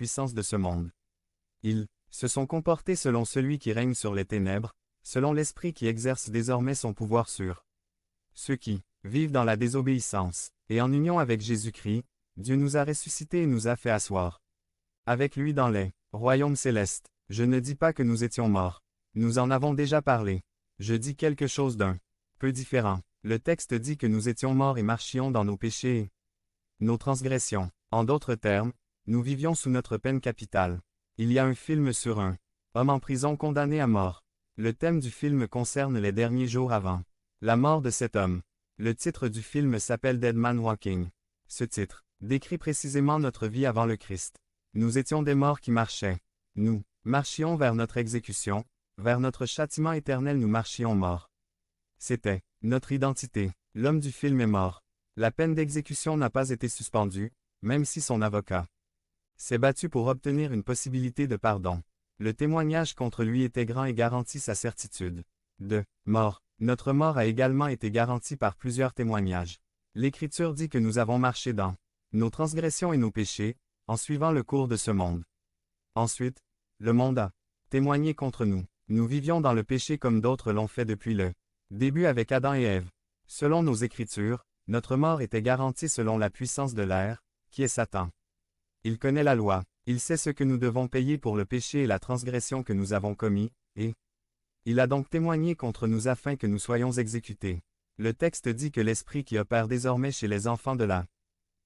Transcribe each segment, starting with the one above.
puissance de ce monde. Ils se sont comportés selon celui qui règne sur les ténèbres, selon l'esprit qui exerce désormais son pouvoir sur ceux qui vivent dans la désobéissance, et en union avec Jésus-Christ, Dieu nous a ressuscités et nous a fait asseoir avec lui dans les royaumes célestes. Je ne dis pas que nous étions morts. Nous en avons déjà parlé. Je dis quelque chose d'un peu différent. Le texte dit que nous étions morts et marchions dans nos péchés et nos transgressions. En d'autres termes, nous vivions sous notre peine capitale. Il y a un film sur un homme en prison condamné à mort. Le thème du film concerne les derniers jours avant la mort de cet homme. Le titre du film s'appelle Dead Man Walking. Ce titre décrit précisément notre vie avant le Christ. Nous étions des morts qui marchaient. Nous marchions vers notre exécution, vers notre châtiment éternel nous marchions morts. C'était notre identité. L'homme du film est mort. La peine d'exécution n'a pas été suspendue, même si son avocat s'est battu pour obtenir une possibilité de pardon. Le témoignage contre lui était grand et garantit sa certitude de mort. Notre mort a également été garantie par plusieurs témoignages. L'Écriture dit que nous avons marché dans nos transgressions et nos péchés, en suivant le cours de ce monde. Ensuite, le monde a témoigné contre nous. Nous vivions dans le péché comme d'autres l'ont fait depuis le début avec Adam et Ève. Selon nos Écritures, notre mort était garantie selon la puissance de l'air, qui est Satan. Il connaît la loi, il sait ce que nous devons payer pour le péché et la transgression que nous avons commis, et il a donc témoigné contre nous afin que nous soyons exécutés. Le texte dit que l'esprit qui opère désormais chez les enfants de la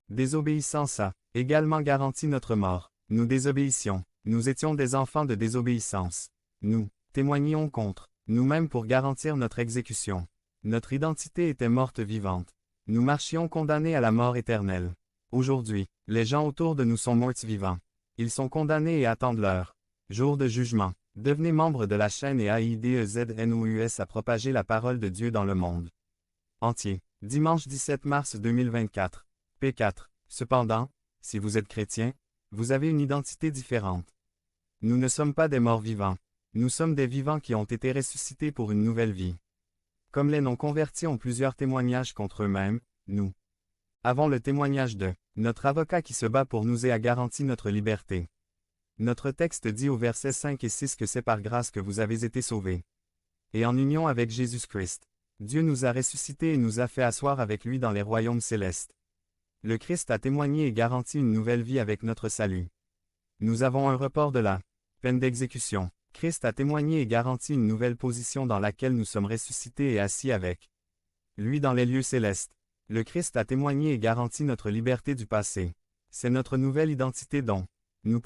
désobéissance a également garanti notre mort. Nous désobéissions. Nous étions des enfants de désobéissance. Nous témoignions contre nous-mêmes pour garantir notre exécution. Notre identité était morte vivante. Nous marchions condamnés à la mort éternelle. Aujourd'hui, les gens autour de nous sont morts vivants. Ils sont condamnés et attendent leur jour de jugement. Devenez membre de la chaîne et AIDEZNOUS à propager la parole de Dieu dans le monde entier. Dimanche 17 mars 2024. P4. Cependant, si vous êtes chrétien, vous avez une identité différente. Nous ne sommes pas des morts vivants. Nous sommes des vivants qui ont été ressuscités pour une nouvelle vie. Comme les non-convertis ont plusieurs témoignages contre eux-mêmes, nous avons le témoignage de notre avocat qui se bat pour nous et a garanti notre liberté. Notre texte dit au verset 5 et 6 que c'est par grâce que vous avez été sauvés. Et en union avec Jésus-Christ, Dieu nous a ressuscités et nous a fait asseoir avec lui dans les royaumes célestes. Le Christ a témoigné et garanti une nouvelle vie avec notre salut. Nous avons un report de la peine d'exécution. Christ a témoigné et garanti une nouvelle position dans laquelle nous sommes ressuscités et assis avec lui dans les lieux célestes. Le Christ a témoigné et garanti notre liberté du passé. C'est notre nouvelle identité dont nous pouvons